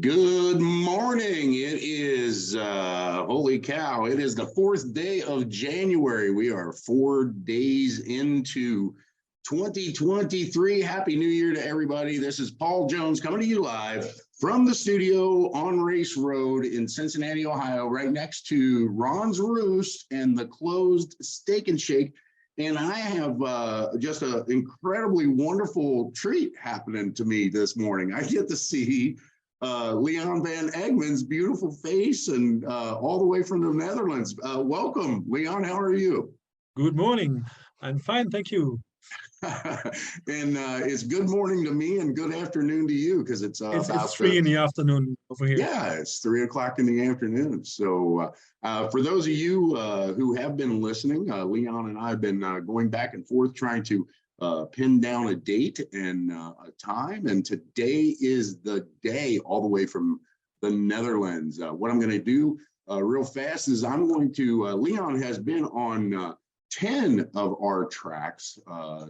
Good morning. It is, holy cow, it is the 4th day of January. We are 4 days into 2023. Happy New Year to everybody. This is Paul Jones coming to you live from the studio on Race Road in Cincinnati, Ohio, right next to Ron's Roost and the closed Steak and Shake. And I have just an incredibly wonderful treat happening to me this morning. I get to see Leon Van Egmond's beautiful face and all the way from the Netherlands. Welcome, Leon. How are you? Good morning. I'm fine, thank you. And it's good morning to me and good afternoon to you because it's It's 3 in the afternoon over here. Yeah, it's 3 o'clock in the afternoon. So for those of you who have been listening, Leon and I have been going back and forth trying to pin down a date and a time. And today is the day all the way from the Netherlands. What I'm going to do real fast is I'm going to, Leon has been on 10 of our tracks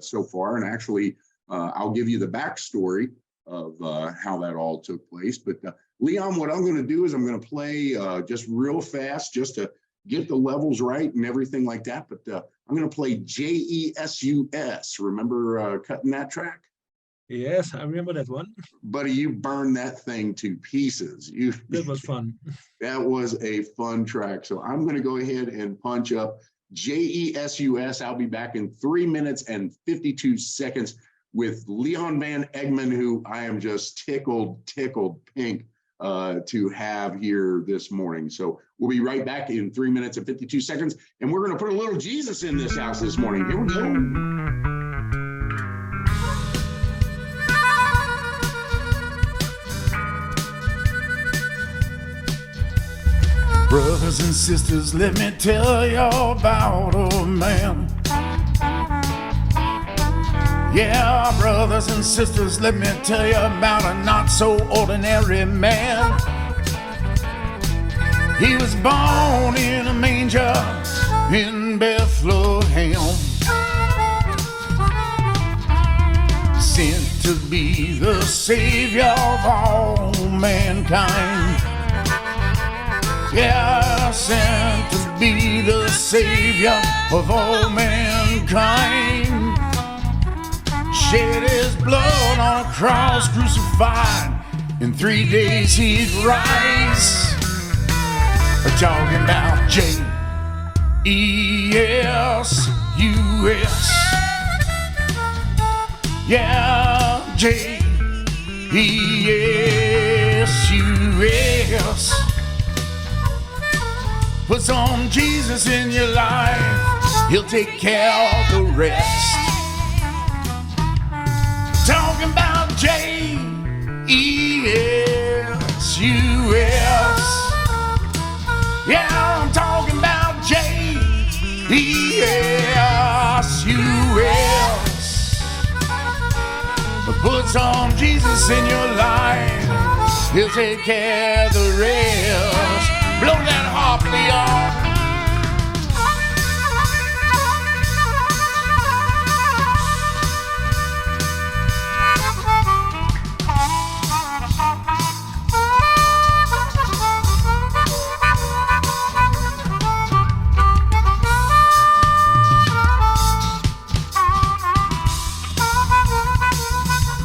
so far. And actually, I'll give you the backstory of how that all took place. But Leon, what I'm going to do is I'm going to play just real fast just to get the levels right and everything like that. But I'm going to play Jesus. Remember cutting that track? Yes, I remember that one. Buddy, you burned that thing to pieces. That was fun. That was a fun track. So I'm going to go ahead and punch up Jesus. I'll be back in 3 minutes and 52 seconds with Leon Van Egmond, who I am just tickled pink to have here this morning. So we'll be right back in 3 minutes and 52 seconds. And we're going to put a little Jesus in this house this morning. Here we go. Brothers and sisters, let me tell y'all about a man. Yeah, brothers and sisters, let me tell you about a not so ordinary man. He was born in a manger in Bethlehem, sent to be the Savior of all mankind. Yeah, sent to be the Savior of all mankind. Shed his blood on a cross, crucified. In 3 days he'd rise. We're talking about J-E-S-U-S. Yeah, J-E-S-U-S. Put some Jesus in your life, he'll take care of the rest. Talking about J-E-S-U-S. Yeah, I'm talking about J-E-S-U-S. Put some Jesus in your life, he'll take care of the rest. Blow that harp, Leon.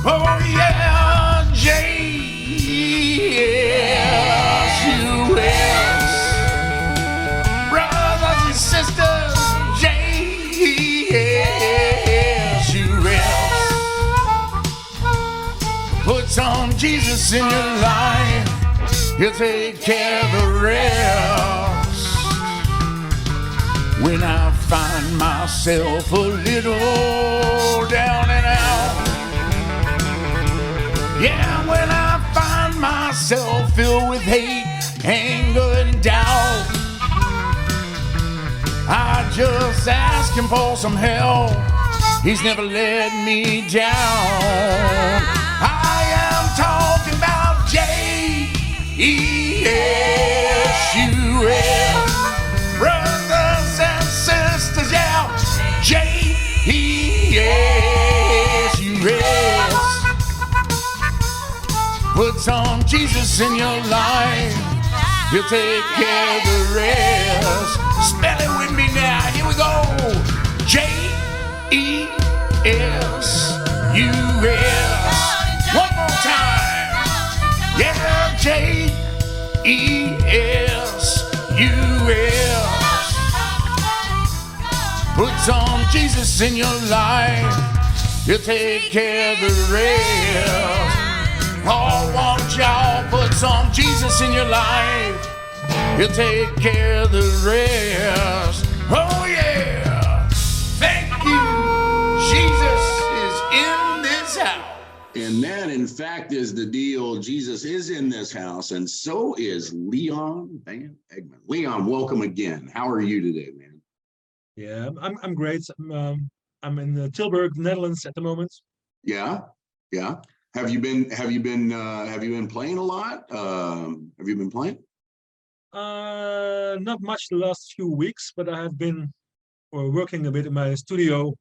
Oh yeah, J-E-S-U-S. Brothers and sisters, J-E-S-U-S. Put some Jesus in your life, he'll take care of the rest. When I find myself a little down and out, yeah, when I find myself filled with hate, anger, and doubt, I just ask him for some help. He's never let me down. I am talking about J-E-S-U-S. Brothers and sisters, yeah, J-E-S-U-S. Put some Jesus in your life, he'll take care of the rest. Spell it with me now. Here we go. J-E-S-U-S. One more time. Yeah, J-E-S-U-S. Put some Jesus in your life, he'll take care of the rest. Oh, won't y'all put some Jesus in your life, he'll take care of the rest. Oh yeah, thank you. Jesus is in this house. And that, in fact, is the deal. Jesus is in this house, and so is Leon Van Egmond. Leon, welcome again. How are you today, man? Yeah, I'm great. I'm in Tilburg, Netherlands at the moment. Yeah, yeah. Have you been playing a lot? Have you been playing? Not much the last few weeks, but I have been working a bit in my studio,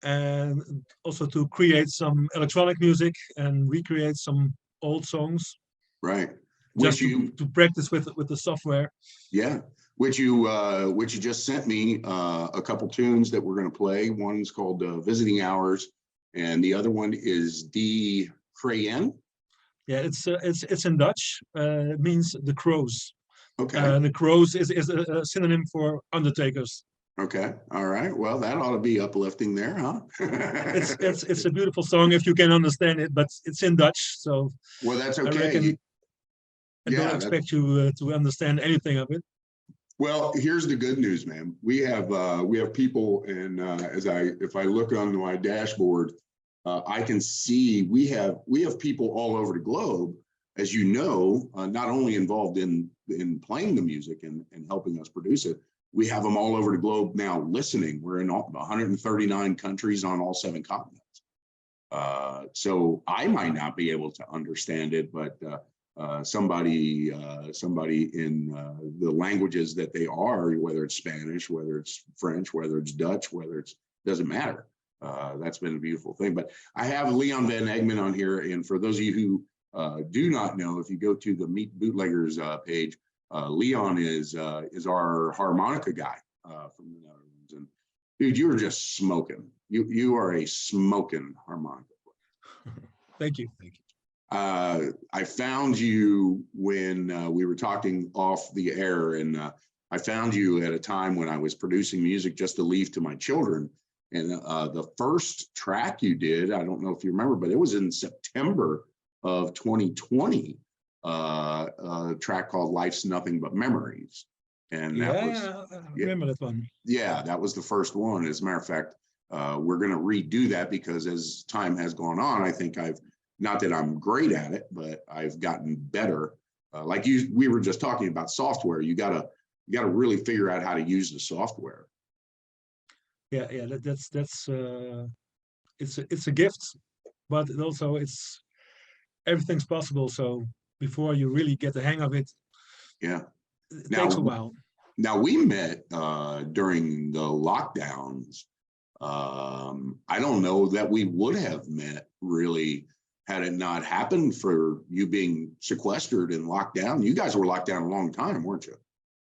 and also to create some electronic music and recreate some old songs. Right. Just to practice with the software. Yeah. Which you just sent me a couple tunes that we're going to play. One's called Visiting Hours, and the other one is Die Crayen. Yeah, it's in Dutch. It means the crows. Okay. And the crows is a synonym for undertakers. Okay. All right. Well, that ought to be uplifting there, huh? It's a beautiful song if you can understand it, but it's in Dutch, so. Well, that's okay. I don't expect you to understand anything of it. Well, here's the good news, man. We have people, and if I look on my dashboard, I can see we have people all over the globe, as you know, not only involved in playing the music and helping us produce it. We have them all over the globe now listening. We're in 139 countries on all 7 continents. So I might not be able to understand it, but somebody in the languages that they are, whether it's Spanish, whether it's French, whether it's Dutch, doesn't matter. That's been a beautiful thing. But I have Leon Van Egmond on here, and for those of you who do not know, if you go to the Meet Bootleggers page, Leon is our harmonica guy from the Netherlands, and dude, you're just smoking. You are a smoking harmonica player. Thank you. I found you when we were talking off the air, and I found you at a time when I was producing music just to leave to my children. And the first track you did, I don't know if you remember, but it was in September of 2020, a track called Life's Nothing But Memories. And that I remember that one. Yeah, that was the first one. As a matter of fact, we're going to redo that because as time has gone on, I think not that I'm great at it, but I've gotten better. We were just talking about software. You gotta really figure out how to use the software. Yeah, that's it's a gift, but also everything's possible. So before you really get the hang of it, yeah, it takes a while. Now we met during the lockdowns. I don't know that we would have met really had it not happened for you being sequestered and locked down. You guys were locked down a long time, weren't you?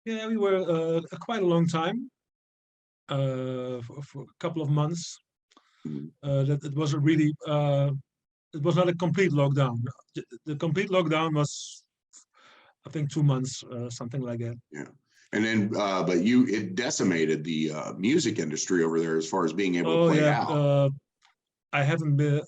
Yeah, we were quite a long time, for a couple of months. That it was it was not a complete lockdown. The complete lockdown was, I think, 2 months, something like that. Yeah. And then, but it decimated the music industry over there as far as being able to play out. I haven't been.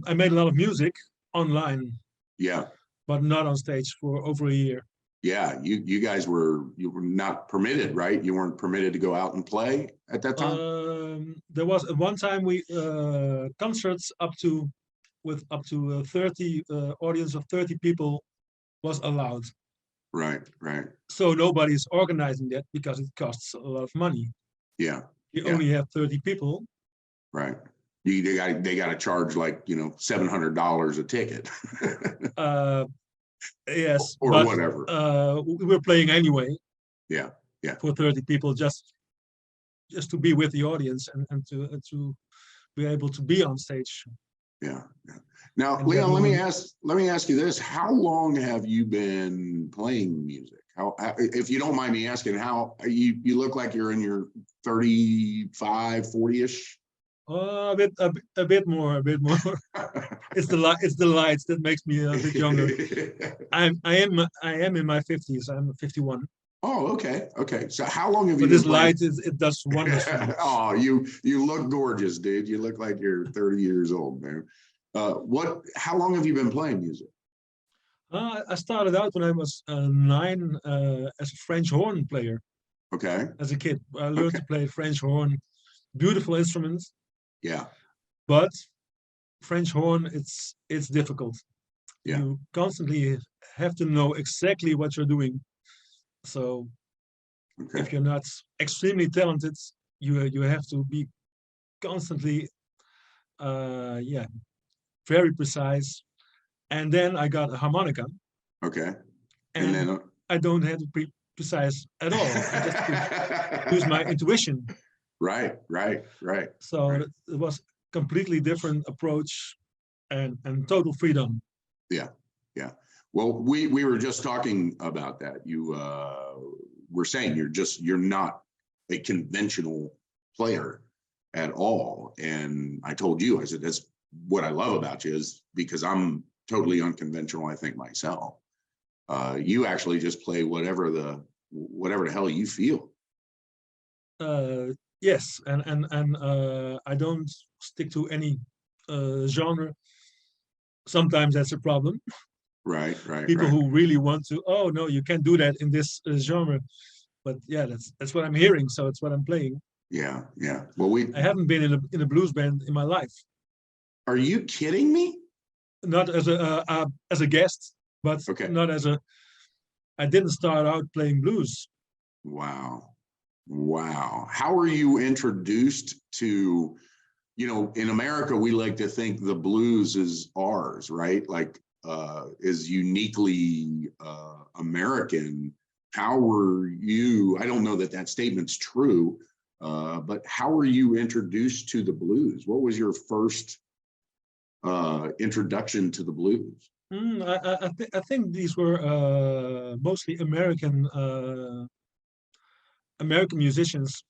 I made a lot of music online. Yeah. But not on stage for over a year. Yeah, you guys were not permitted, right? You weren't permitted to go out and play at that time. There was one time we concerts up to 30 audience of 30 people was allowed. Right. So nobody's organizing that because it costs a lot of money. Yeah. You only have 30 people. Right. They got to charge like $700 a ticket. Yes, or but, whatever. We were playing anyway. Yeah. For 30 people, just to be with the audience and to be able to be on stage. Yeah. Yeah. Now, And Leon, that let me ask you this. How long have you been playing music? If you don't mind me asking, how you look like you're in your 35, 40-ish? a bit more, a bit more. It's the lights that makes me a bit younger. I am in my 50s. I'm 51. Oh, okay. Okay. So how long have you But been this playing? light it does wonders for me. Oh, you look gorgeous, dude. You look like you're 30 years old, man. How long have you been playing music? I started out when I was 9 as a French horn player. Okay. As a kid, I learned Okay. to play French horn. Beautiful instrument, Yeah. but French horn it's difficult. Yeah. You constantly have to know exactly what you're doing. So Okay. if you're not extremely talented, you have to be constantly yeah, very precise. And then I got a harmonica, Okay. And and then I don't have to be precise at all. I just use my intuition. right, right, right. So Right. it was completely different approach and total freedom. Yeah. Yeah. Well, we were just talking about that. You were saying you're not a conventional player at all. And I told you, I said, that's what I love about you, is because I'm totally unconventional, I think, myself. You actually just play whatever the hell you feel. Yes, and I don't stick to any genre. Sometimes that's a problem. Right, right, People right. who really want to, oh no, you can't do that in this genre. But yeah, that's what I'm hearing, so it's what I'm playing. Yeah, yeah. Well, I haven't been in a blues band in my life, are you kidding me? not as a guest, but Okay. not as a. I didn't start out playing blues. Wow. Wow. How are you introduced to, in America, we like to think the blues is ours, right? Like, is uniquely American. How were you, I don't know that that statement's true, but how were you introduced to the blues? What was your first introduction to the blues? I think these were mostly American musicians,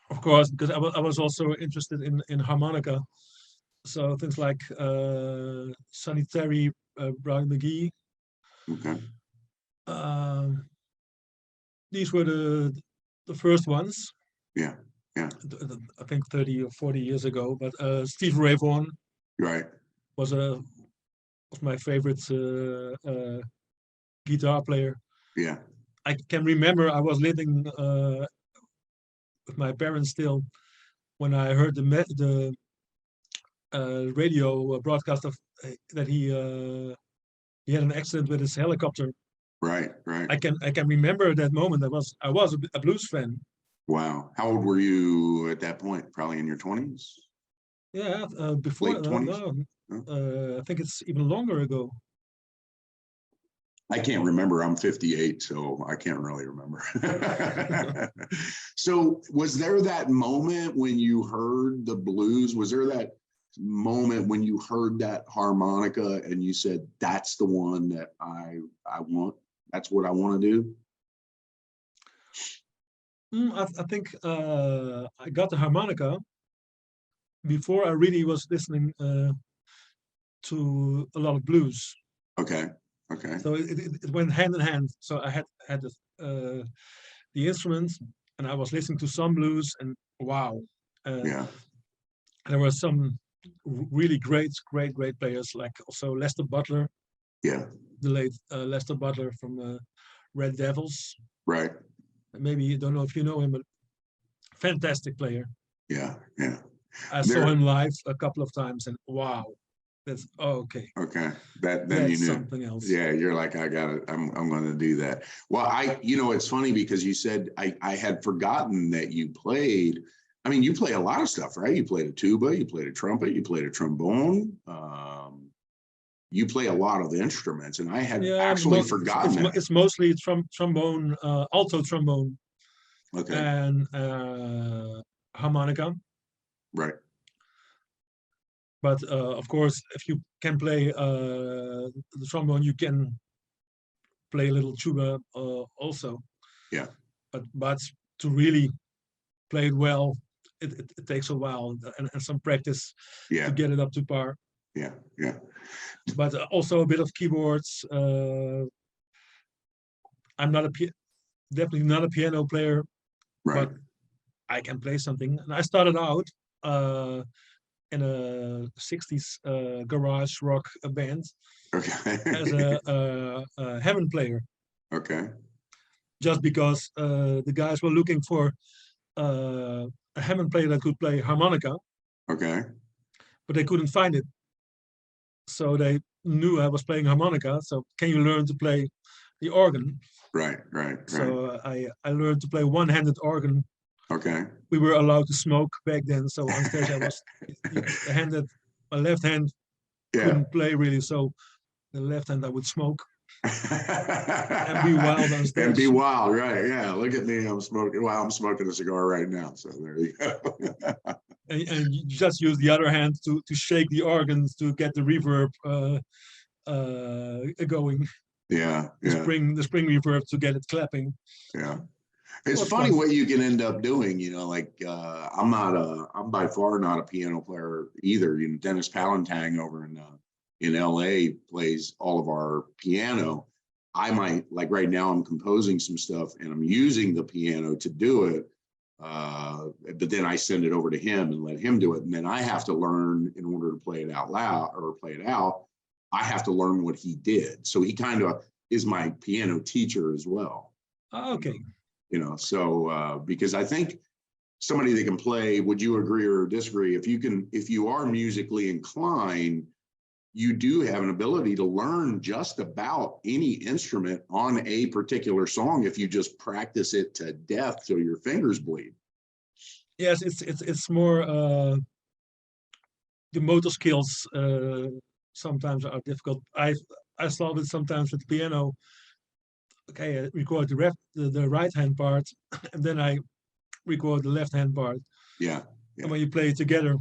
of course, because I was also interested in harmonica. So things like Sonny Terry, Brian McGee. Okay. Um, these were the first ones. Yeah. Yeah. I think 30 or 40 years ago. But Steve Ray Vaughan Right. was my favorite guitar player. Yeah. I can remember I was living with my parents still when I heard the radio broadcast of that he had an accident with his helicopter. Right. Right. I can remember that moment. I was a blues fan. Wow. How old were you at that point? Probably in your 20s? Yeah, before Late 20s? I think it's even longer ago. I can't remember. I'm 58, so I can't really remember. So was there that moment when you heard the blues? Was there that moment when you heard that harmonica and you said, that's the one that I want? That's what I want to do? I think I got the harmonica before I really was listening to a lot of blues. Okay. Okay. So it went hand in hand. So I had the instrument, and I was listening to some blues, and wow, Yeah. there were some really great players, like also Lester Butler, Yeah. the late Lester Butler from Red Devils. Right. Maybe you don't know if you know him, but fantastic player. Yeah. Yeah. I saw him live a couple of times, and wow, that's okay. Okay. Then That's you knew. something else. Yeah, you're like, I got it. I'm going to do that. Well, it's funny because you said I had forgotten that you played. I mean, you play a lot of stuff, right? You played a tuba, you played a trumpet, you played a trombone. You play a lot of instruments, and I had actually forgotten that. It's mostly trombone, alto trombone, Okay. and harmonica. Right. But of course, if you can play the trombone, you can play a little tuba also. Yeah. But to really play it well, it takes a while and some practice Yeah. to get it up to par. Yeah. Yeah. But also a bit of keyboards. I'm not definitely not a piano player, Right. but I can play something. And I started out in a 60s garage rock band Okay. as a Hammond player, Okay. just because the guys were looking for a Hammond player that could play harmonica, Okay. but they couldn't find it. So they knew I was playing harmonica. So can you learn to play the organ? Right. Right. Right. So I learned to play one-handed organ. Okay. We were allowed to smoke back then. So on stage I was my left hand Yeah. couldn't play really. So the left hand I would smoke and be wild on stage. And be wild, right? Yeah. Look at me. I'm smoking. Well, I'm smoking a cigar right now. So there you go. And you just use the other hand to shake the organs to get the reverb going. Yeah. The spring reverb to get it clapping. Yeah. It's funny what you can end up doing, like I'm by far not a piano player either. Dennis Palantang over in LA plays all of our piano. I might, like right now I'm composing some stuff and I'm using the piano to do it. But then I send it over to him and let him do it. And then I have to learn in order to play it out loud or play it out. I have to learn what he did. So he kind of is my piano teacher as well. Okay. So because I think somebody that can play, would you agree or disagree? If you are musically inclined, you do have an ability to learn just about any instrument on a particular song if you just practice it to death till your fingers bleed. Yes, it's more the motor skills sometimes are difficult. I solve it sometimes with the piano. Okay, I record the right hand part, and then I record the left hand part. Yeah. And when you play it together,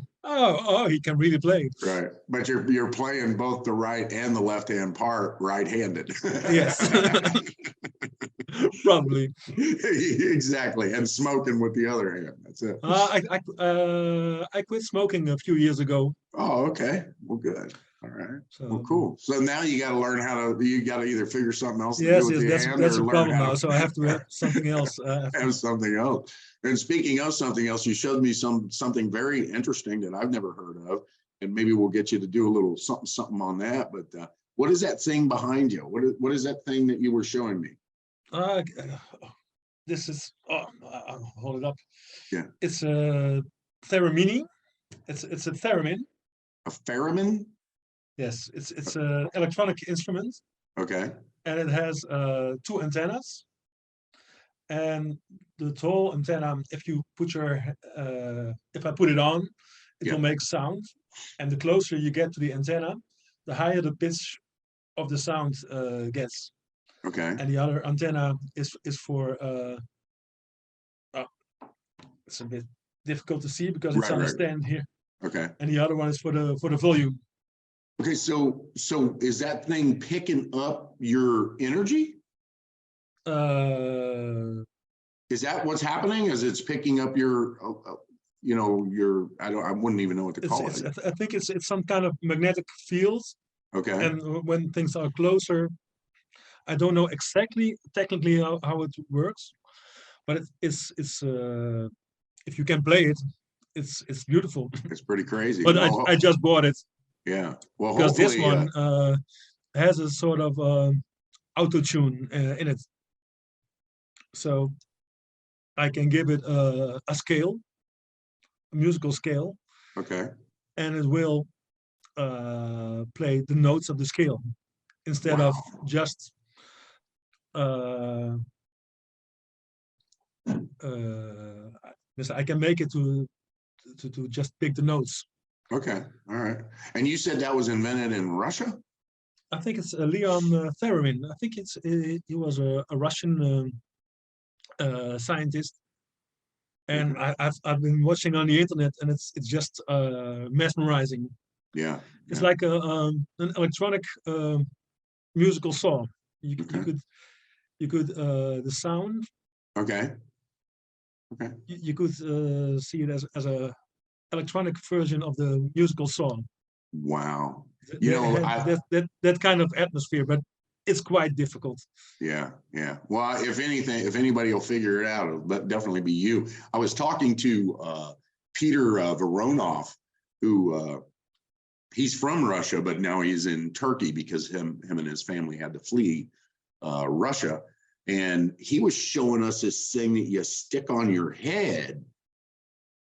he can really play. Right, but you're playing both the right and the left hand part right-handed. Yes, probably. Exactly, and smoking with the other hand. That's it. I quit smoking a few years ago. Oh, okay. Well, good. All right. So, well, cool. So now you got to learn you got to either figure something else to yes, do with yes, the hand that's or a learn problem how now. to So I have to have something else. have something else. And speaking of something else, you showed me something very interesting that I've never heard of, and maybe we'll get you to do a little something on that. But what is that thing behind you? What is that thing that you were showing me? This is. I'll hold it up. Yeah. It's a theremin. It's a theremin. A theremin? Yes, it's an electronic instrument. Okay. And it has 2 antennas. And the tall antenna, if you put if I put it on, it will make sound. And the closer you get to the antenna, the higher the pitch of the sound gets. Okay. And the other antenna is for it's a bit difficult to see because it's on a stand here. Okay. And the other one is for the volume. Okay, so is that thing picking up your energy? Is that what's happening? Is it's picking up your, I wouldn't even know what to call it. I think it's some kind of magnetic field. Okay. And when things are closer, I don't know exactly technically how it works, but it's if you can play it, it's beautiful. It's pretty crazy. But I just bought it. Yeah. Well, because this one has a sort of auto tune in it, so I can give it a scale, a musical scale. Okay. And it will play the notes of the scale instead of just I can make it to just pick the notes. Okay, all right. And you said that was invented in Russia? I think it's Leon Vanegmond. I think he was a Russian scientist, and I've been watching on the internet, and it's just mesmerizing. Yeah. It's Yeah. like an electronic musical song. Okay. You could the sound. Okay. Okay. You could see it as a electronic version of the musical song. Wow. You They know, have that kind of atmosphere, but it's quite difficult. yeah, yeah. Well, if anything, if anybody will figure it out, it'll definitely be you. I was talking to Peter Voronov, who he's from Russia, but now he's in Turkey because him and his family had to flee Russia. And he was showing us this thing that you stick on your head,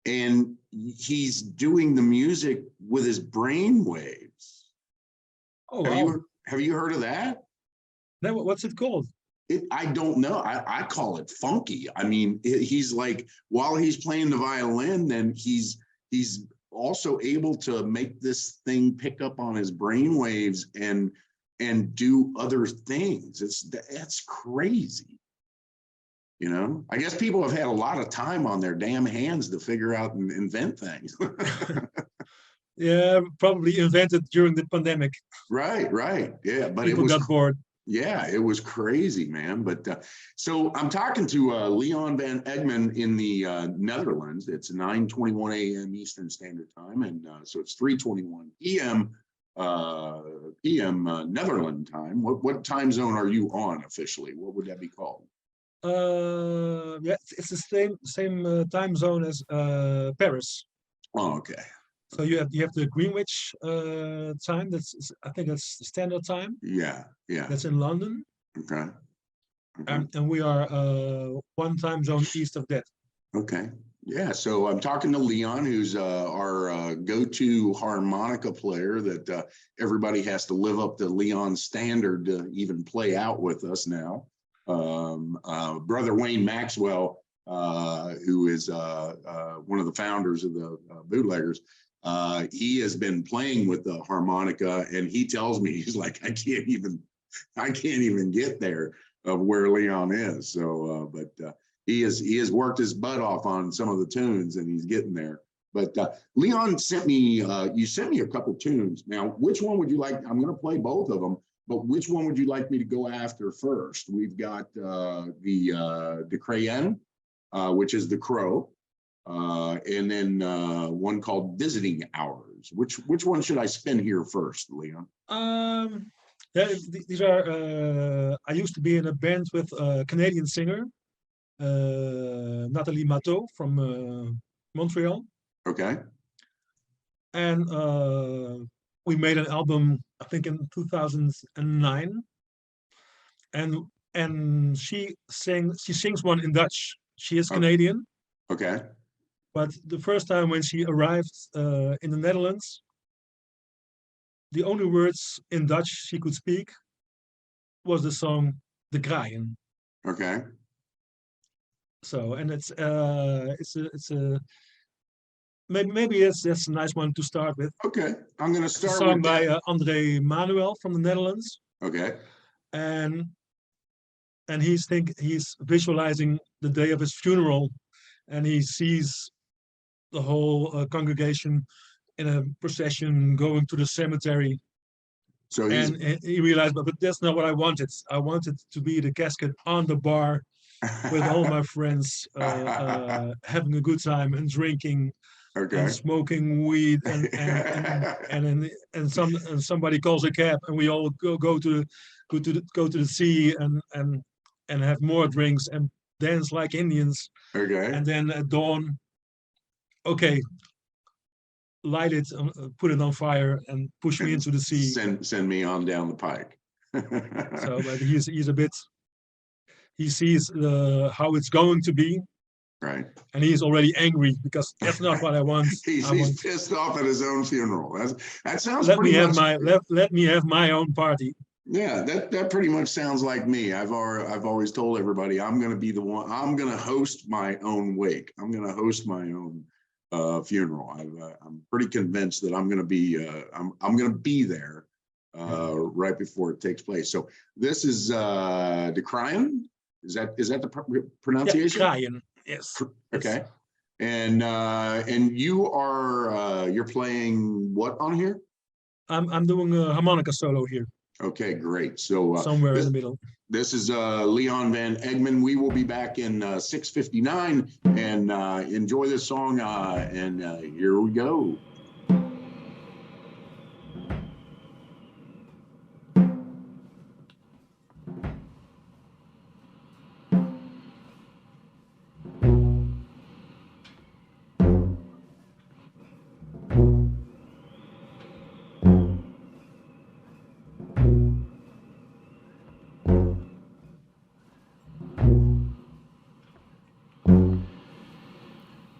and he's doing the music with his brain waves. Oh, Have wow. you heard of that? Now, what's it called? I don't know. I call it funky. I mean, he's like, while he's playing the violin, then he's also able to make this thing pick up on his brain waves and do other things. That's crazy. You know, I guess people have had a lot of time on their damn hands to figure out and invent things. Yeah, probably invented during the pandemic. Right, right. Yeah, but People got bored. yeah, it was crazy, man. But so I'm talking to Leon Van Egmond in the Netherlands. It's 9:21 a.m. Eastern Standard Time, and so it's 3:21 p.m. Netherlands time. What time zone are you on officially? What would that be called? Yeah, it's the same time zone as Paris. Oh, okay. So you have the Greenwich time. I think that's the standard time. Yeah, yeah. That's in London. Okay. Okay. And we are one time zone east of that. Okay. Yeah. So I'm talking to Leon, who's our go-to harmonica player that everybody has to live up to Leon's standard to even play out with us now. Brother Wayne Maxwell, who is one of the founders of the Bootleggers, he has been playing with the harmonica, and he tells me, he's like, I can't even get there of where Leon is. So, but he has worked his butt off on some of the tunes, and he's getting there. But Leon sent me, you sent me a couple tunes. Now, which one would you like? I'm going to play both of them, but which one would you like me to go after first? We've got the Crayon, which is the crow. And then one called Visiting Hours. Which one should I spin here first, Leon? Yeah, these are. I used to be in a band with a Canadian singer, Nathalie Matteau from Montreal. Okay. And we made an album, I think, in 2009. And she sings one in Dutch. She is Canadian. Okay. But the first time when she arrived in the Netherlands, the only words in Dutch she could speak was the song "De Kraaien." Okay. So, and it's a maybe that's a nice one to start with. Okay. I'm going to start a song with by André Manuel from the Netherlands. Okay. And he's visualizing the day of his funeral, and he sees the whole congregation in a procession going to the cemetery. So he realized, but that's not what I wanted. I wanted to be the casket on the bar with all my friends, having a good time and drinking, and smoking weed, and somebody calls a cab, and we all go to the sea and have more drinks and dance like Indians. Okay. And then at dawn, okay, light it, put it on fire, and push me into the sea. Send me on down the pike. So, but he's a bit. He sees how it's going to be. Right. And he's already angry because that's not what I want. He's pissed off at his own funeral. That sounds let me have my own party. Yeah, that pretty much sounds like me. I've always told everybody I'm going to be the one. I'm going to host my own wake. I'm going to host my own funeral. I'm pretty convinced that I'm going to be I'm going to be there right before it takes place. So this is De Kraaien. Is that the pronunciation? Yeah, Kraaien. Yes. Okay. And you are you're playing what on here? I'm doing a harmonica solo here, Okay, great. So somewhere in the middle. this is Leon Van Egmond. We will be back in 6:59 and enjoy this song. And here we go.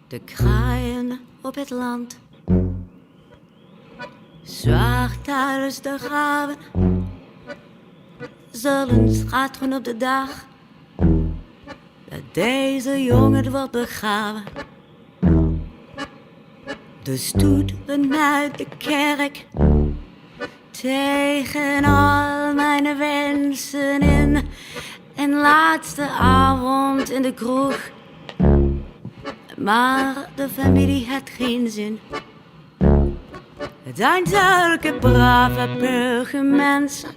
De kraaien op het land, zwart thuis de graven, zullen schatteren op de dag dat deze jongen wordt begraven. De stoet vanuit de kerk, tegen al mijn wensen in, en laatste avond in de kroeg. Maar de familie had geen zin. Het zijn zulke brave burgermensen,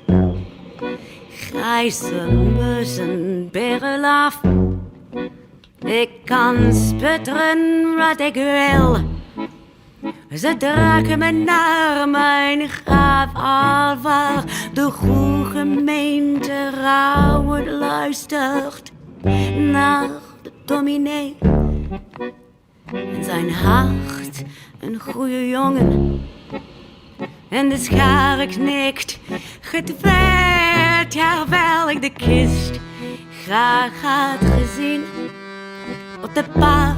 grijze mussen, berelaf. Ik kan sputteren wat ik wil, ze dragen me naar mijn graf, al waar de goede gemeente rouwend luistert naar de dominee. En zijn hart, een goede jongen. En de schare knikt, getwijfeld, terwijl ik de kist graag had gezien. Op de bar,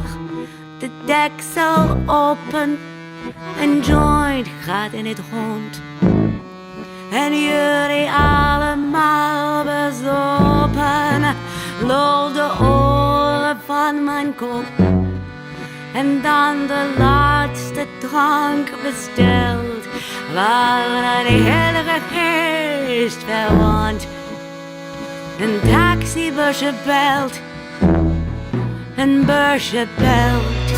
de deksel open, een joint gaat in het rond. En jullie allemaal bezopen, lol de oren van mijn kop. En dan de laatste drank besteld, waar de Heilige Geest verwoont. Een taxibusje belt, een busje belt.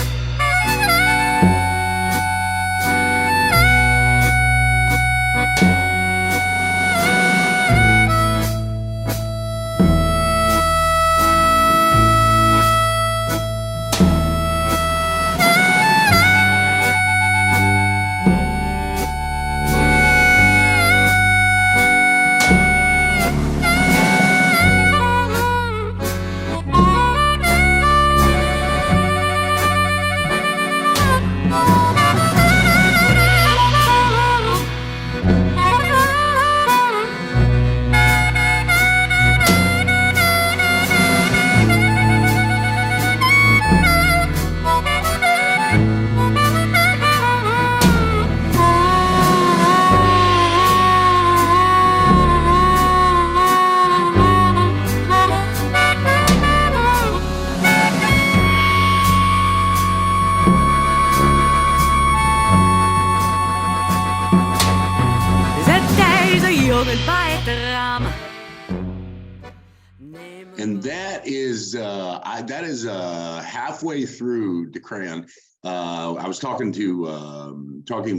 And that is halfway through the crayon. I was talking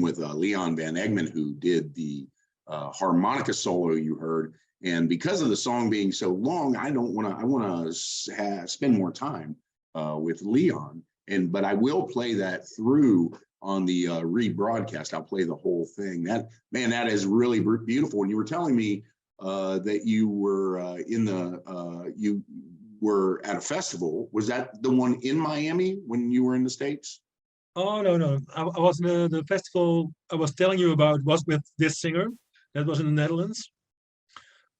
with Leon Van Egmond, who did the harmonica solo you heard. And because of the song being so long, I want to spend more time with Leon. But I will play that through on the rebroadcast. I'll play the whole thing. That is really beautiful. And you were telling me that you were you were at a festival. Was that the one in Miami when you were in the States? Oh, no. I was in the festival I was telling you about was with this singer. That was in the Netherlands.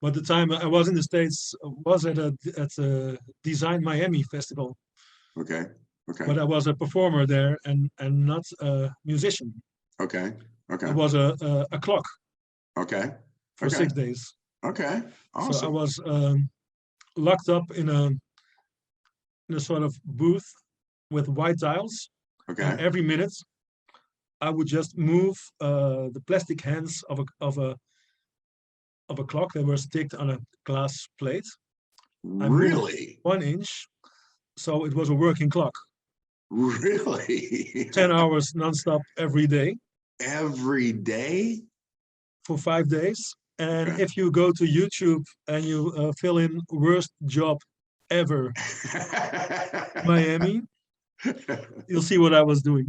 But the time I was in the States was at a Design Miami festival. Okay. But I was a performer there and not a musician. Okay. I was a clock. Okay. For 6 days. Okay. Awesome. So I was locked up in a sort of booth with white tiles. Okay. And every minute, I would just move the plastic hands of a clock that were sticked on a glass plate. Really? 1 inch, so it was a working clock. Really? 10 hours nonstop every day. Every day? for 5 days. And Okay. if you go to YouTube and you fill in worst job ever Miami, you'll see what I was doing.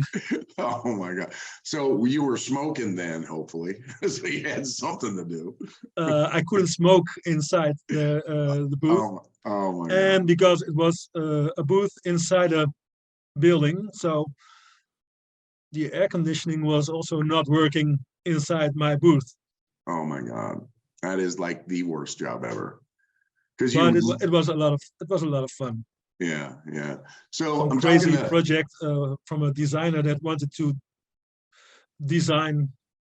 Oh my God. So you were smoking then, hopefully. So you had something to do. I couldn't smoke inside the booth. Oh my God. And because it was a booth inside a building, so the air conditioning was also not working inside my booth. Oh my God. That is like the worst job ever. Because But you, it was a lot of fun. yeah, yeah. So Some I'm crazy talking to, project from a designer that wanted to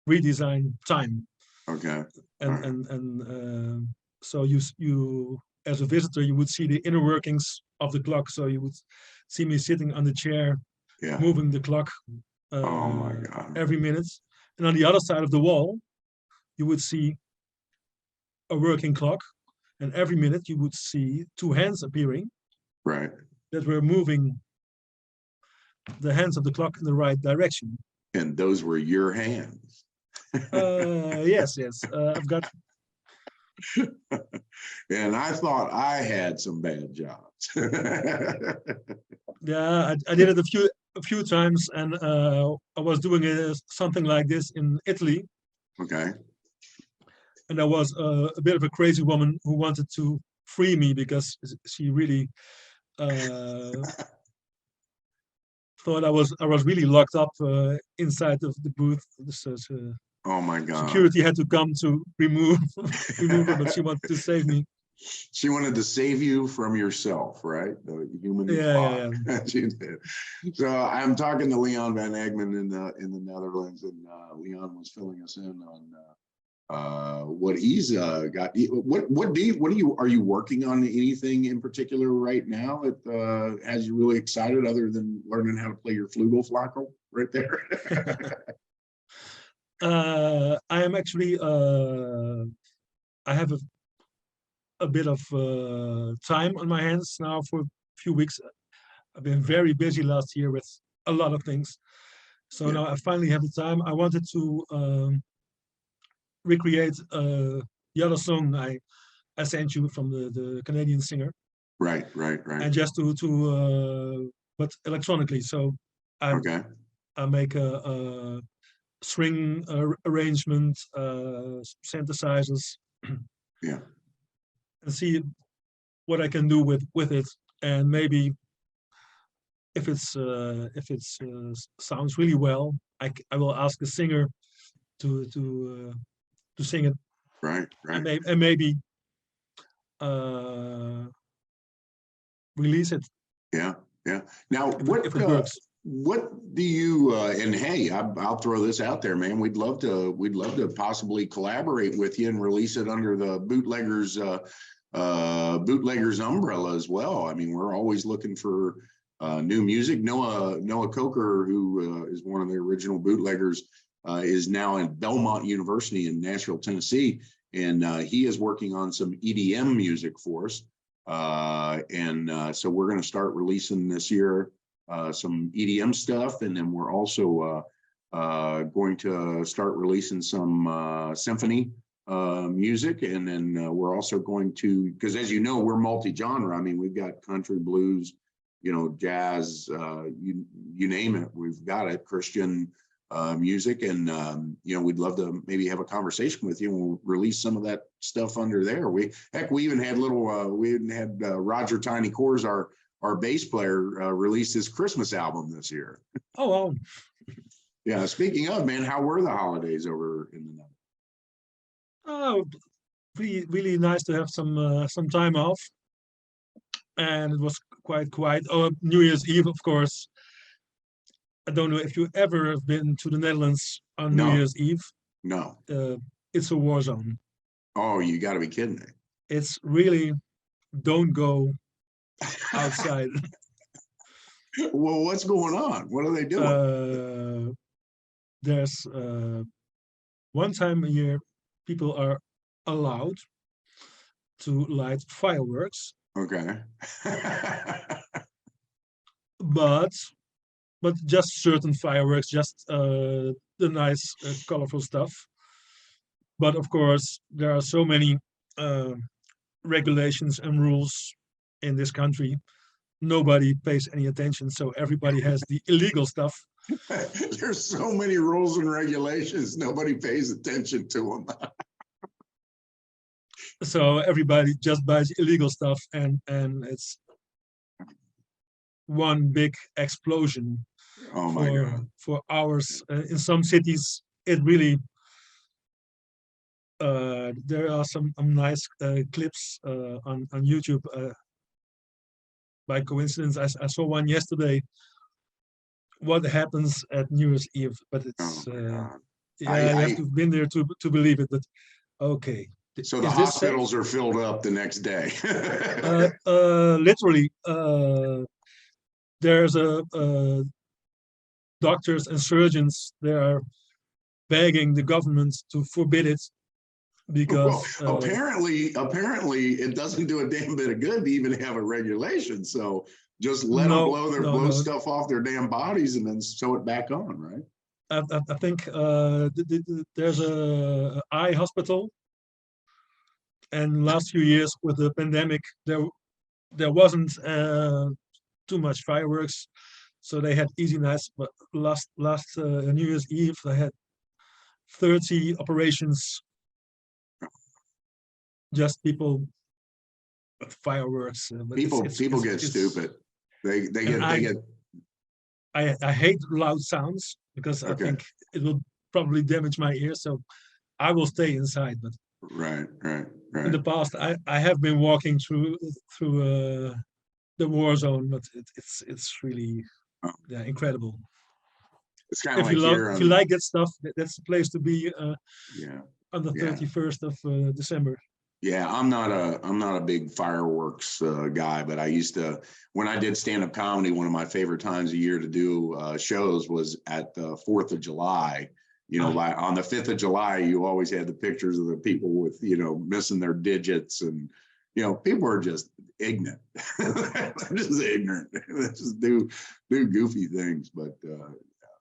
redesign time, okay. and All right. so you as a visitor you would see the inner workings of the clock. So you would see me sitting on the chair, Yeah. moving the clock Oh my God. every minute, and on the other side of the wall, you would see a working clock, and every minute you would see two hands appearing Right. that were moving the hands of the clock in the right direction. And those were your hands. Yes, yes. I've got. And I thought I had some bad jobs. Yeah, I did it a few times, and I was doing something like this in Italy, Okay. and there was a bit of a crazy woman who wanted to free me because she really thought I was really locked up inside of the booth. So, Oh my God. security had to come to remove her, but she wanted to save me. She wanted to save you from yourself, right? The human Yeah. clock. She did. So I'm talking to Leon Van Egmond in the Netherlands, and Leon was filling us in on what he's got. Are you working on anything in particular right now that has you really excited, other than learning how to play your flugel flacco right there? I am actually. I have a bit of time on my hands now for a few weeks. I've been very busy last year with a lot of things. So Yeah. now I finally have the time. I wanted to recreate the other song I sent you from the Canadian singer, Right. and just to but electronically. So I Okay. I make a string arrangement, synthesizers, Yeah. and see what I can do with it, and maybe if it's sounds really well, I will ask the singer to sing it, Right. and maybe uh, release it Yeah. Now, if it works. what do you? And hey, I'll throw this out there, man. We'd love to possibly collaborate with you and release it under the Bootleggers umbrella as well. I mean, we're always looking for new music. Noah Coker, who is one of the original Bootleggers, is now in Belmont University in Nashville, Tennessee, and he is working on some EDM music for us. So we're going to start releasing this year some EDM stuff, and then we're also going to start releasing some symphony music, and then we're also going to, because as you know, we're multi-genre. I mean, we've got country, blues, jazz, you name it, we've got it. Christian music, and we'd love to maybe have a conversation with you, and we'll release some of that stuff under there. We even had Roger Tiny Cores, our bass player, released his Christmas album this year. Oh, well. Yeah. Speaking of, man, how were the holidays over in the Netherlands? Oh, really, really nice to have some time off, and it was quite quiet. Oh, New Year's Eve, of course. I don't know if you ever have been to the Netherlands on New No. Year's Eve. No. It's a war zone. Oh, you got to be kidding me. It's really, don't go outside. Well, what's going on? What are they doing? There's one time a year people are allowed to light fireworks, Okay. but just certain fireworks, just the nice colorful stuff. But of course, there are so many regulations and rules in this country. Nobody pays any attention, so everybody has the illegal stuff. There's so many rules and regulations, nobody pays attention to them. So everybody just buys illegal stuff, and it's one big explosion Oh my God. for hours. In some cities, it really. There are some nice clips on YouTube. By coincidence, I saw one yesterday. What happens at New Year's Eve? But it's yeah, you have to have been there to believe it. But okay. So the hospitals are filled up the next day. Literally, there's doctors and surgeons. They are begging the government to forbid it because well, apparently it doesn't do a damn bit of good to even have a regulation. So just let them blow stuff off their damn bodies and then sew it back on, right? I think there's a eye hospital, and last few years with the pandemic, there wasn't too much fireworks, so they had easy nights. But last New Year's Eve, they had 30 operations. Just people with fireworks. People get stupid. They get. I hate loud sounds because I think it will probably damage my ears. So I will stay inside. But right. in the past, I have been walking through the war zone, but it's really incredible. It's kind of if like you like that stuff, that's the place to be. On the 31st of December. Yeah, I'm not a big fireworks guy, but I used to, when I did stand-up comedy, one of my favorite times a year to do shows was at the 4th of July. You know, on the 5th of July, you always had the pictures of the people with, missing their digits, and, people are just ignorant. They're just ignorant. They just do goofy things, but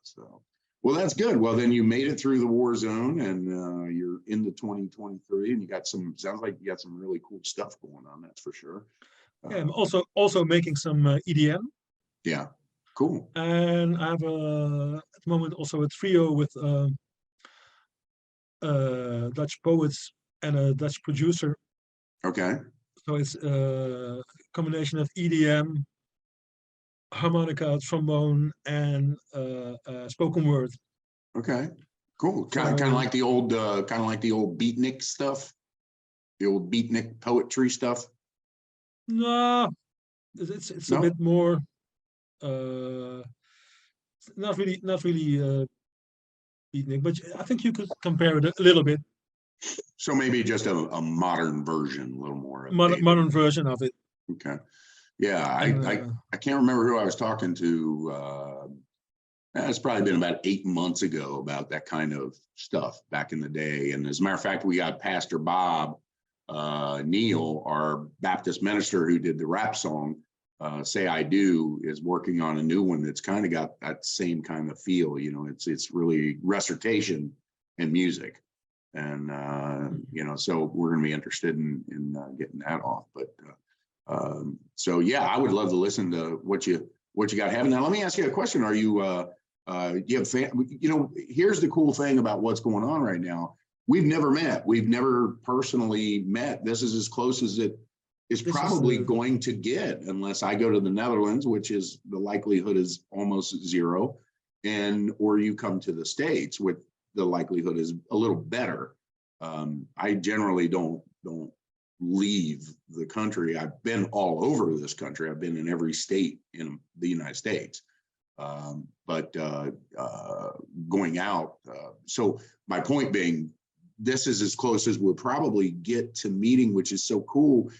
so. Well, that's good. Well, then you made it through the war zone, and you're into 2023, and sounds like you got some really cool stuff going on. That's for sure. Yeah, I'm also making some EDM. Yeah, cool. And I have at the moment also a trio with Dutch poets and a Dutch producer. Okay. So it's a combination of EDM, harmonica, trombone, and spoken word. Okay, cool. Kind of like the old beatnik stuff, the old beatnik poetry stuff. No, it's a bit more. Not really beatnik, but I think you could compare it a little bit. So maybe just a modern version, a little more. Modern version of it. Okay. Yeah, I can't remember who I was talking to. It's probably been about 8 months ago about that kind of stuff back in the day. And as a matter of fact, we got Pastor Bob Neal, our Baptist minister who did the rap song, Say I Do, is working on a new one that's kind of got that same kind of feel. It's really recitation and music. And, so we're going to be interested in getting that off. But so yeah, I would love to listen to what you got having. Now, let me ask you a question. Are you you have here's the cool thing about what's going on right now. We've never met. We've never personally met. This is as close as it is probably going to get, unless I go to the Netherlands, which is the likelihood is almost zero, or you come to the States, with the likelihood is a little better. I generally don't leave the country. I've been all over this country. I've been in every state in the United States, but going out. So my point being, this is as close as we'll probably get to meeting, which is so cool.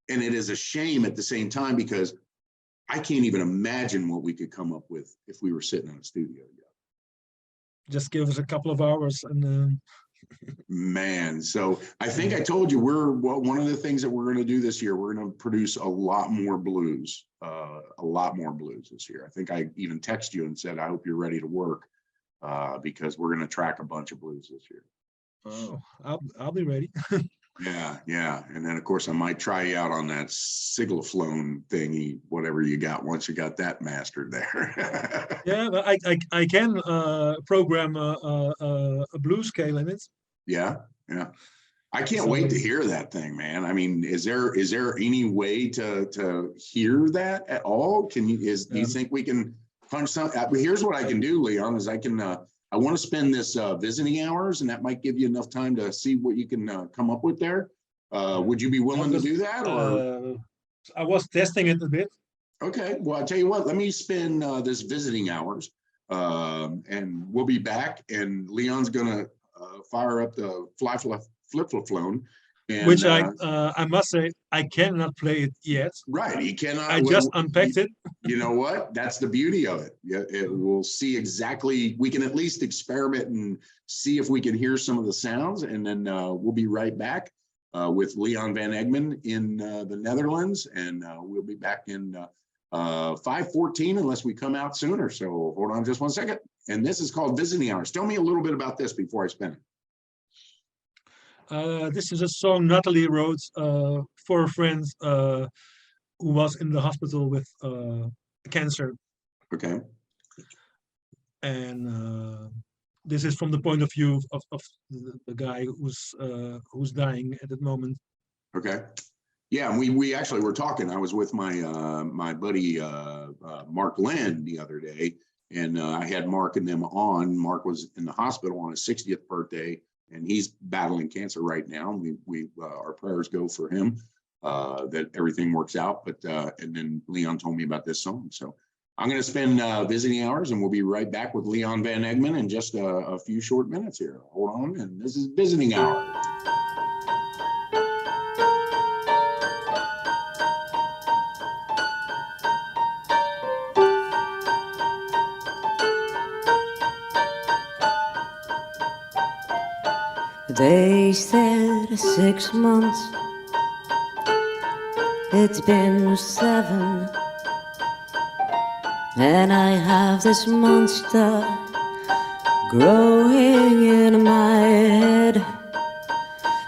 And it is a shame at the same time, because I can't even imagine what we could come up with if we were sitting in a studio together. Just give us a couple of hours and man. So I think I told you one of the things that we're going to do this year, we're going to produce a lot more blues this year. I think I even texted you and said, I hope you're ready to work, because we're going to track a bunch of blues this year. Oh, I'll be ready. Yeah. And then of course I might try you out on that siglaflone thingy, whatever you got, once you got that mastered there. Yeah, but I can program a blues scale in it. Yeah. I can't So wait to hear that thing, man. I mean, is there any way to hear that at all? Do you think we can punch some? Here's what I can do, Leon, is I want to spend this visiting hours, and that might give you enough time to see what you can come up with there. Would you be willing to do that? Or I was testing it a bit. okay, well, I'll tell you what, let me spend this visiting hours, and we'll be back, and Leon's gonna fire up the flip-flop-flone. Which I must say, I cannot play it yet. Right, he cannot. I just unpacked it. You know what? That's the beauty of it. We'll see exactly. We can at least experiment and see if we can hear some of the sounds, and then we'll be right back with Leon Van Egmond in the Netherlands, and we'll be back in 5:14 unless we come out sooner. So hold on just one second. And this is called Visiting Hours. Tell me a little bit about this before I spin it. This is a song Natalie wrote for a friend who was in the hospital with cancer. Okay. And this is from the point of view of the guy who's dying at that moment. Okay. Yeah, and we actually were talking. I was with my my buddy Mark Lynn the other day, and I had Mark and them on. Mark was in the hospital on his 60th birthday, and he's battling cancer right now. We our prayers go for him, that everything works out. But and then Leon told me about this song, so I'm going to spend visiting hours, and we'll be right back with Leon Van Egmond in just a few short minutes here. Hold on, and this is Visiting Hours. They said 6 months, it's been 7, and I have this monster growing in my head.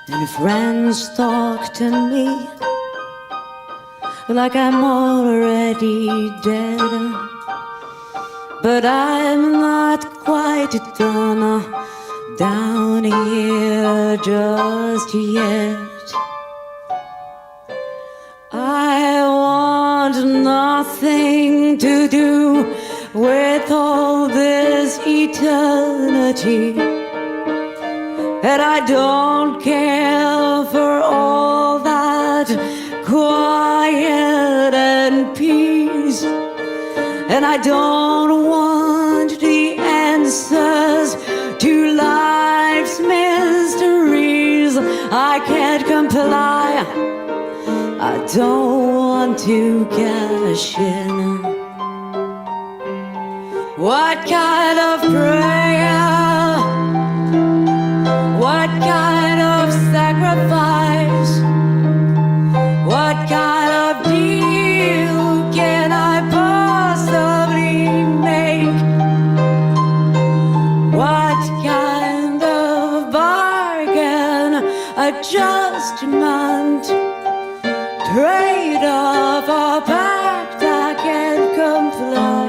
And friends talk to me like I'm already dead, but I'm not quite done down here just yet. I want nothing to do with all this eternity, and I don't care for all that quiet and peace, and I don't want the answers to life's mysteries. I can't comply, I don't want to cash in. What kind of prayer? What kind of sacrifice? What kind of deal can I possibly make? What kind of bargain, adjustment, trade-off, or pact I can't comply?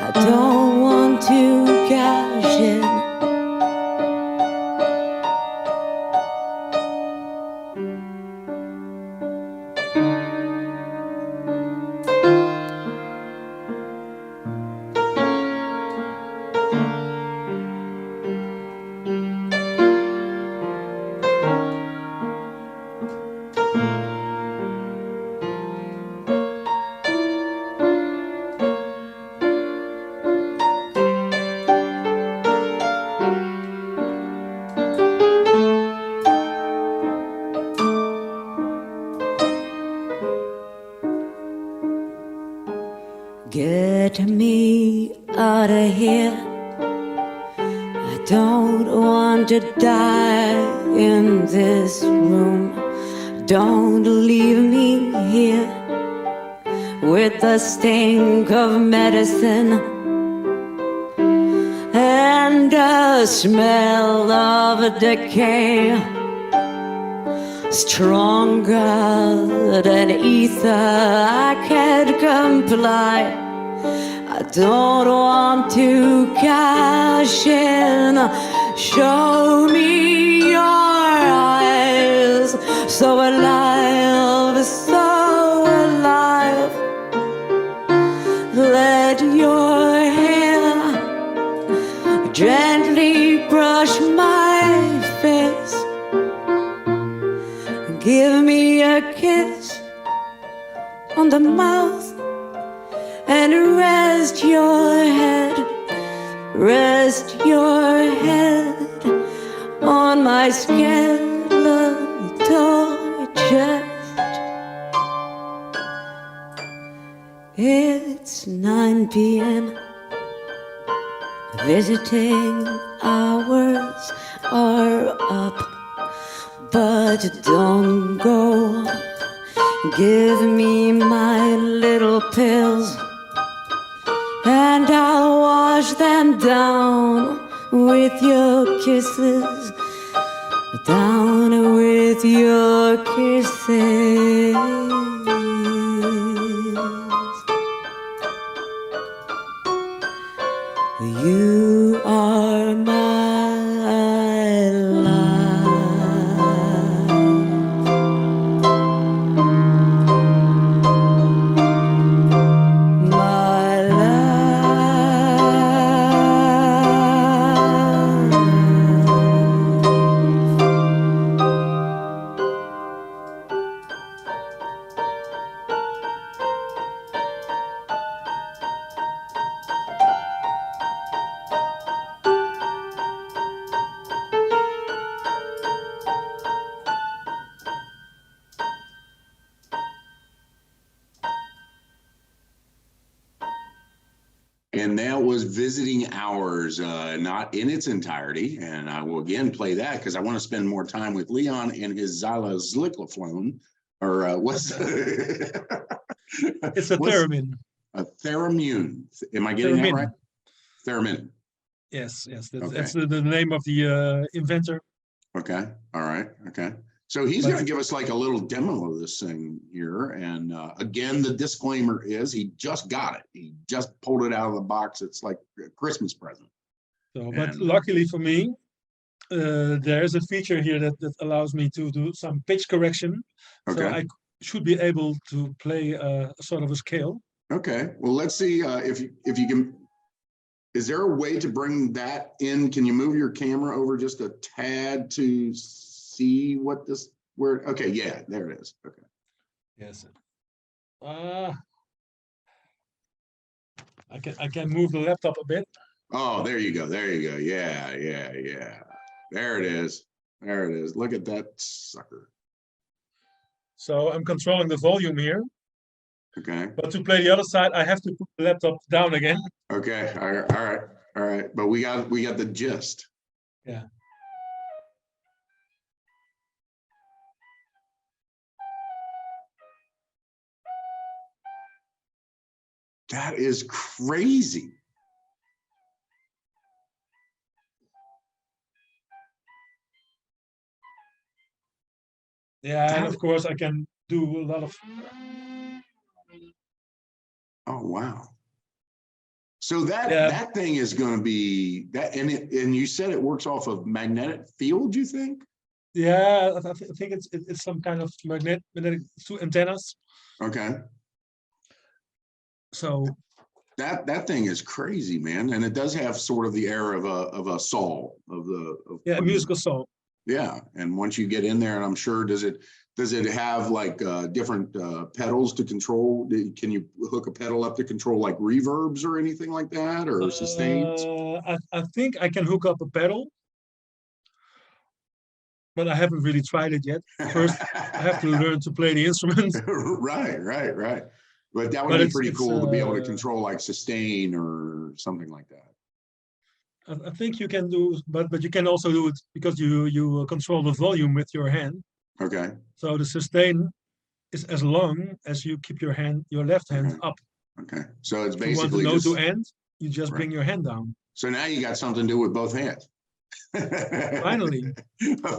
I don't want to cash in. Get me out of here. I don't want to die in this room. Don't leave me here with the stink of medicine and the smell of decay, stronger than ether, I can't comply. I don't want to cash in. Show me your eyes, so alive, so alive. Let your hair gently brush my face. Give me a kiss on the mouth and rest your head on my skeletal chest. It's 9 p.m. Visiting hours are up, but don't go. Give me my little pills, and I'll wash them down with your kisses, down with your kisses. You are my life. My And that was Visiting Hours, not in its entirety. And I will again play that because I want to spend more time with Leon and his xylozlicloflone, or what's It's a theremin. A theramune. Am I getting that right? Theremin. Yes, that's, Okay. that's the name of the inventor. Okay. All right. Okay. So he's going to give us like a little demo of this thing here. And again, the disclaimer is he just got it. He just pulled it out of the box. It's like a Christmas present. So, but luckily for me, there is a feature here that allows me to do some pitch correction. Okay. So I should be able to play a sort of a scale. Okay. Well, let's see if you can. Is there a way to bring that in? Can you move your camera over just a tad to see what this where? Okay. Yeah, there it is. Okay. Yes. I can move the laptop a bit. Oh, there you go. There you go. Yeah. There it is. There it is. Look at that sucker. So I'm controlling the volume here. Okay. But to play the other side, I have to put the laptop down again. Okay. All right. But we got the gist. Yeah. That is crazy. Yeah, and of course I can do a lot of. Oh wow. So that thing is going to be that, and you said it works off of magnetic field, you think? Yeah, I think it's some kind of magnetic two antennas. Okay. So that thing is crazy, man, and it does have sort of the air of a saw a musical saw. Yeah, and once you get in there, and I'm sure does it have like different pedals to control? Can you hook a pedal up to control like reverbs or anything like that, or sustains? I think I can hook up a pedal, but I haven't really tried it yet. First, I have to learn to play the instrument. Right. But that would be pretty cool to be able to control like sustain or something like that. I think you can do, but you can also do it because you control the volume with your hand. Okay. So the sustain is as long as you keep your left hand up. Okay. So it's If you basically want the note to end, you just bring your hand down. So now you got something to do with both hands. Finally.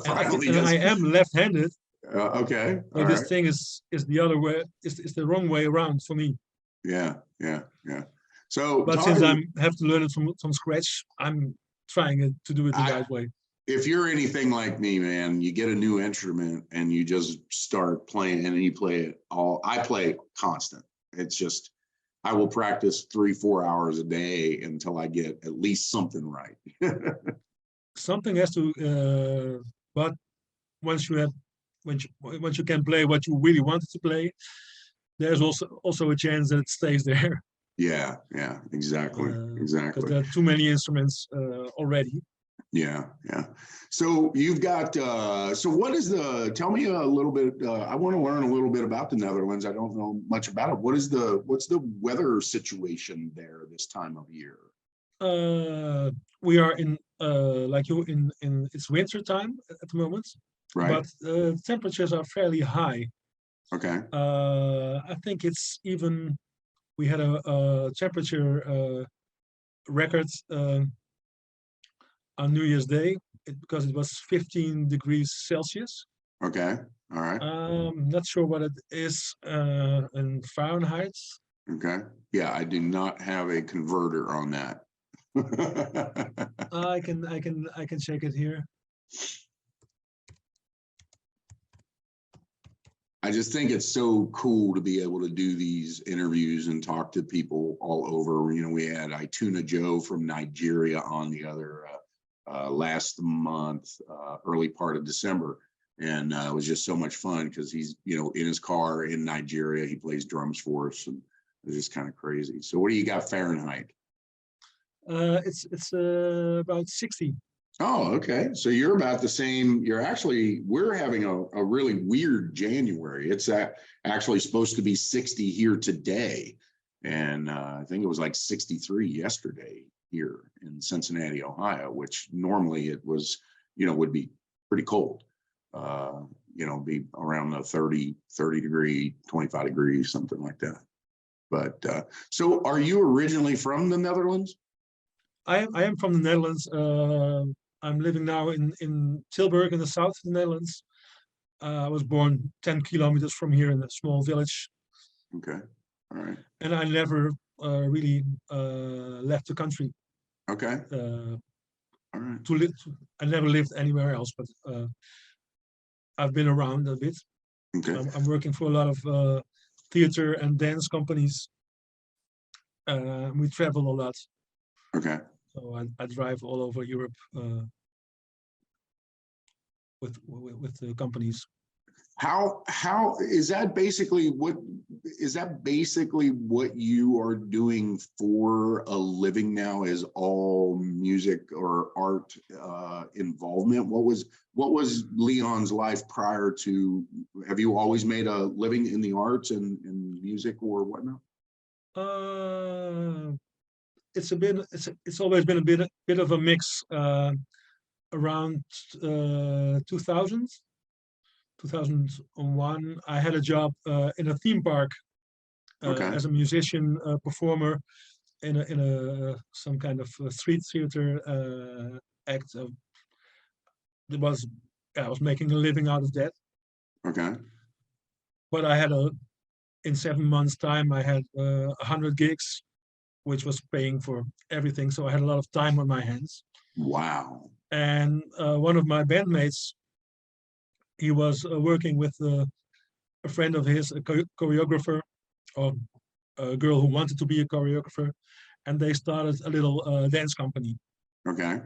Finally, and I yes. am left-handed. Okay. So All this right. thing is the other way, is the wrong way around for me. Yeah. So But since I have to learn it from scratch, I'm trying to do it the right way. If you're anything like me, man, you get a new instrument and you just start playing and you play it all. I play constant. It's just, I will practice 3-4 hours a day until I get at least something right. Something has to, but once you can play what you really wanted to play, there's also a chance that it stays there. Yeah, exactly. Because there are too many instruments already. Yeah. So you've got, so what is tell me a little bit, I want to learn a little bit about the Netherlands. I don't know much about it. What's the weather situation there this time of year? We are in, like you, in it's winter time at the moment, right? But temperatures are fairly high. Okay. I think it's even, we had a temperature record on New Year's Day because it was 15 degrees Celsius. Okay. All right. Not sure what it is in Fahrenheit. Okay. Yeah, I do not have a converter on that. I can check it here. I just think it's so cool to be able to do these interviews and talk to people all over. You know, we had Ituna Joe from Nigeria on the other last month, early part of December. And it was just so much fun because he's, you know, in his car in Nigeria, he plays drums for us, and it's just kind of crazy. So what do you got Fahrenheit? It's about 60. Oh, okay. So you're about the same. We're having a really weird January. It's actually supposed to be 60 here today. And I think it was like 63 yesterday here in Cincinnati, Ohio, which normally it was, you know, would be pretty cold. You know, be around the 30 degree, 25 degrees, something like that. But so are you originally from the Netherlands? I am from the Netherlands. I'm living now in Tilburg in the south of the Netherlands. I was born 10 kilometers from here in a small village. Okay. All right. And I never really left the country. Okay. All right. I never lived anywhere else, but I've been around a bit. Okay. I'm working for a lot of theater and dance companies. We travel a lot. Okay. So I drive all over Europe with the companies. How is that basically what you are doing for a living now, is all music or art involvement? What was Leon's life prior to, have you always made a living in the arts and music or whatnot? It's always been a bit of a mix. Around 2001, I had a job in a theme park as a musician performer in a some kind of street theater act. I was making a living out of that. Okay. But I had in 7 months' time, I had 100 gigs, which was paying for everything. So I had a lot of time on my hands. Wow. And one of my bandmates, he was working with a friend of his, a choreographer, or a girl who wanted to be a choreographer, and they started a little dance company. Okay.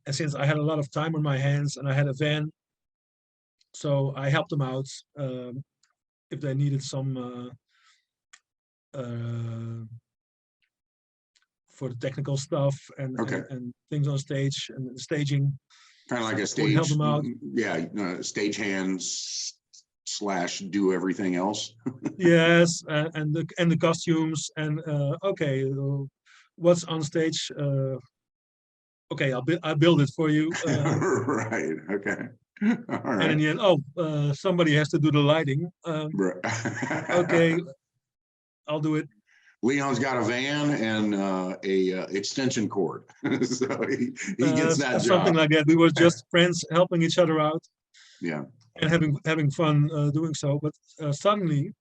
And since I had a lot of time on my hands and I had a van, so I helped them out if they needed some for the technical stuff and things on stage and staging. Kind of like a stage, help them out. Yeah, stage hands / do everything else. Yes, and the costumes and what's on stage? Okay, I'll build it for you. Right. Okay. All right. And in the end, somebody has to do the lighting. Right. Okay, I'll do it. Leon's got a van and a extension cord, so he gets that job. Something like that. We were just friends helping each other out Yeah. and having fun doing so. But suddenly,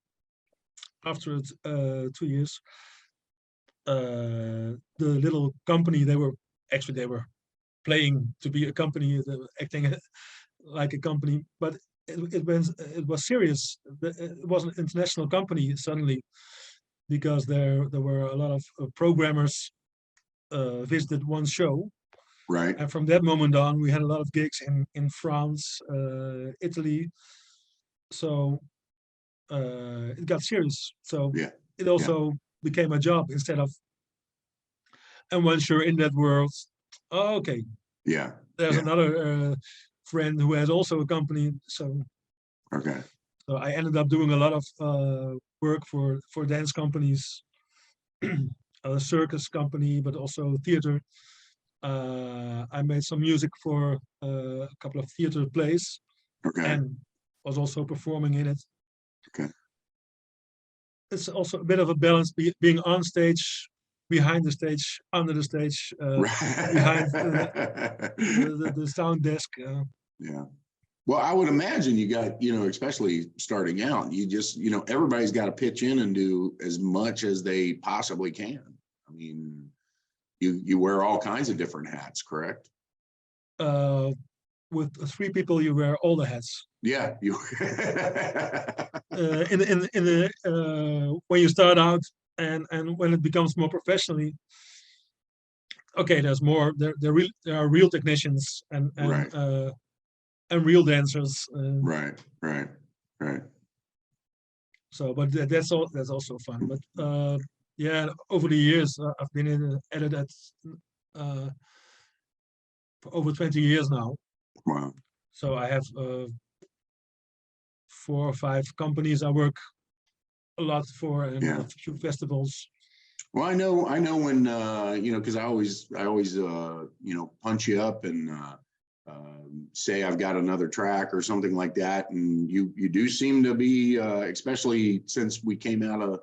after 2 years, the little company they were playing to be a company, acting like a company, but it was serious. It was an international company suddenly, because there were a lot of programmers visited one show. Right. And from that moment on, we had a lot of gigs in France, Italy. So it got serious. So Yeah. it also became a job instead of. And once you're in that world, oh, okay, Yeah. there's Yeah. another friend who has also a company. So Okay. so I ended up doing a lot of work for dance companies, a circus company, but also theater. I made some music for a couple of theater plays Okay. and was also performing in it. Okay. It's also a bit of a balance being on stage, behind the stage, under the stage, behind the sound desk. Yeah. Well, I would imagine you got, especially starting out, you just, everybody's got to pitch in and do as much as they possibly can. I mean, you wear all kinds of different hats, correct? With 3 people, you wear all the hats. Yeah. You. When you start out and when it becomes more professionally, okay, there's more. There are real technicians and Right. And real dancers. Right. So, but that's also fun. But yeah, over the years, I've been at it for over 20 years now. Wow. So I have 4 or 5 companies I work a lot for, and a few festivals. Well, I know when because I always punch you up and say I've got another track or something like that, and you do seem to be, especially since we came out of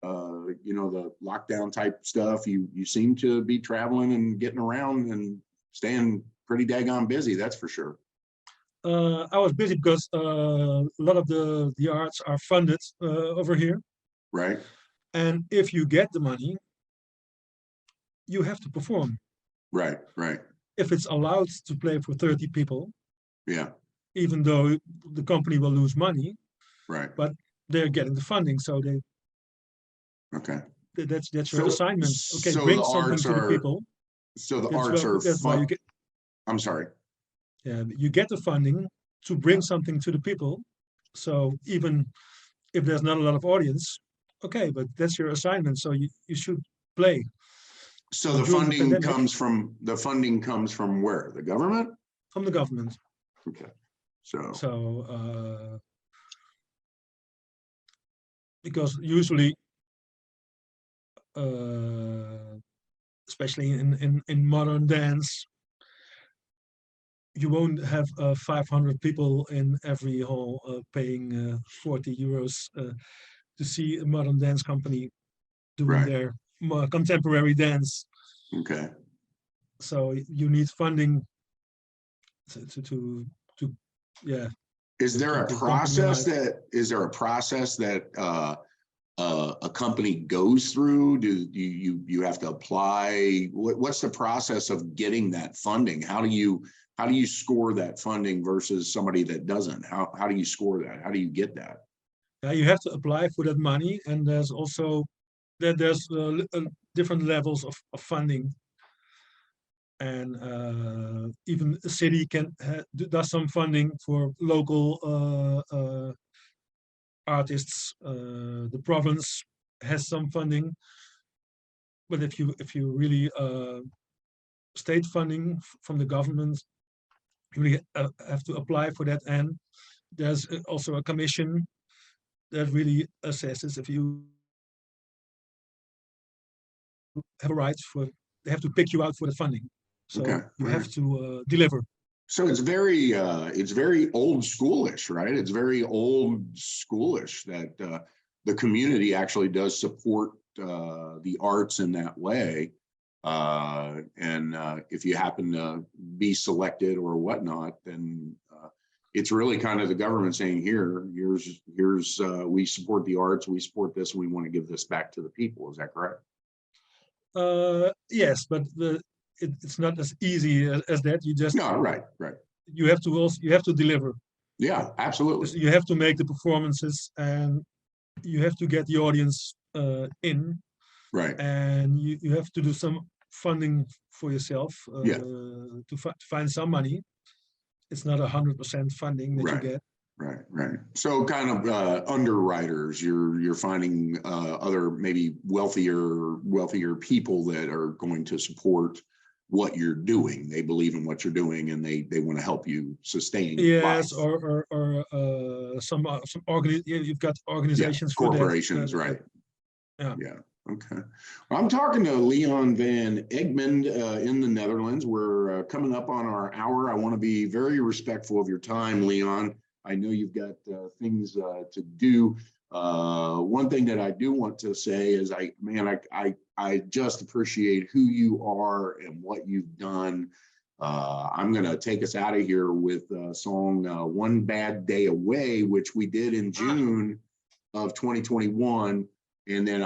the lockdown type stuff, you seem to be traveling and getting around and staying pretty daggone busy. That's for sure. I was busy because a lot of the arts are funded over here. Right. And if you get the money, you have to perform. Right. If it's allowed to play for 30 people, yeah, even though the company will lose money, right, but they're getting the funding, so that's your assignment. Okay, so bring something to the people. So the arts are. That's why you get. I'm sorry. Yeah, you get the funding to bring something to the people. So even if there's not a lot of audience, okay, but that's your assignment. So you should play. So the funding comes from where? The government? From the government. Okay. So because usually, especially in modern dance, you won't have 500 people in every hall paying 40 euros to see a modern dance company doing their contemporary dance. Okay. So you need funding to Is there a process that a company goes through? Do you have to apply? What's the process of getting that funding? How do you score that funding versus somebody that doesn't? How do you score that? How do you get that? You have to apply for that money, and there's also there's different levels of funding, and even a city does some funding for local artists. The province has some funding, but if you really state funding from the government, you really have to apply for that, and there's also a commission that really assesses if you have a right for. They have to pick you out for the funding, so you have to deliver. So it's very old schoolish, right? It's very old schoolish that the community actually does support the arts in that way. And if you happen to be selected or whatnot, then it's really kind of the government saying, here's we support the arts, we support this, and we want to give this back to the people. Is that correct? Yes, but it's not as easy as that. You just No, right. you have to deliver. Yeah, absolutely. You have to make the performances, and you have to get the audience in, Right. and you have to do some funding for yourself to find some money. It's not 100% funding that you get. Right. So kind of underwriters, you're finding other maybe wealthier people that are going to support what you're doing. They believe in what you're doing, and they want to help you sustain. Yes, life. or some you've got organizations for corporations, that. right? Yeah. Okay. Well, I'm talking to Leon Van Egmond in the Netherlands. We're coming up on our hour. I want to be very respectful of your time, Leon. I know you've got things to do. One thing that I do want to say is I just appreciate who you are and what you've done. I'm going to take us out of here with a song, One Bad Day Away, which we did in June of 2021. And then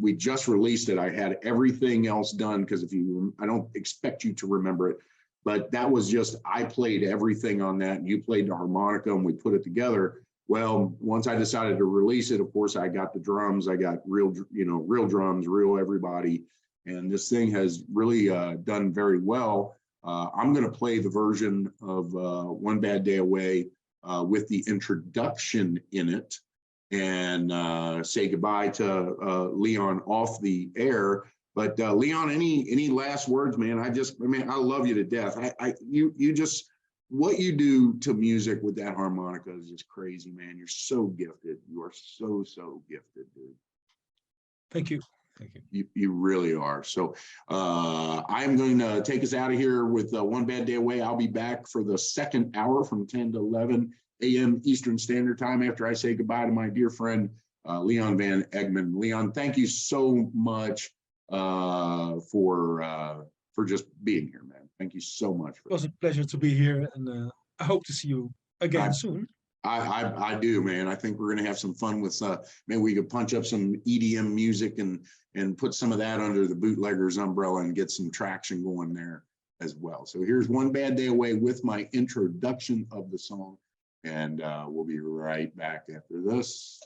we just released it. I had everything else done because I don't expect you to remember it, but that was just, I played everything on that and you played the harmonica and we put it together. Well, once I decided to release it, of course, I got the drums, I got real drums, real everybody. And this thing has really done very well. I'm going to play the version of One Bad Day Away with the introduction in it, and say goodbye to Leon off the air. But Leon, any last words, man? I love you to death. You just, what you do to music with that harmonica is just crazy, man. You're so gifted. You are so gifted, dude. Thank you. You really are. So I'm going to take us out of here with One Bad Day Away. I'll be back for the second hour from 10 to 11 a.m. Eastern Standard Time after I say goodbye to my dear friend, Leon Van Egmond. Leon, thank you so much for just being here, man. Thank you so much. It was a pleasure to be here, and I hope to see you again soon. I do, man. I think we're going to have some fun with maybe we could punch up some EDM music and put some of that under the Bootleggers umbrella and get some traction going there as well. So here's One Bad Day Away with my introduction of the song, and we'll be right back after this.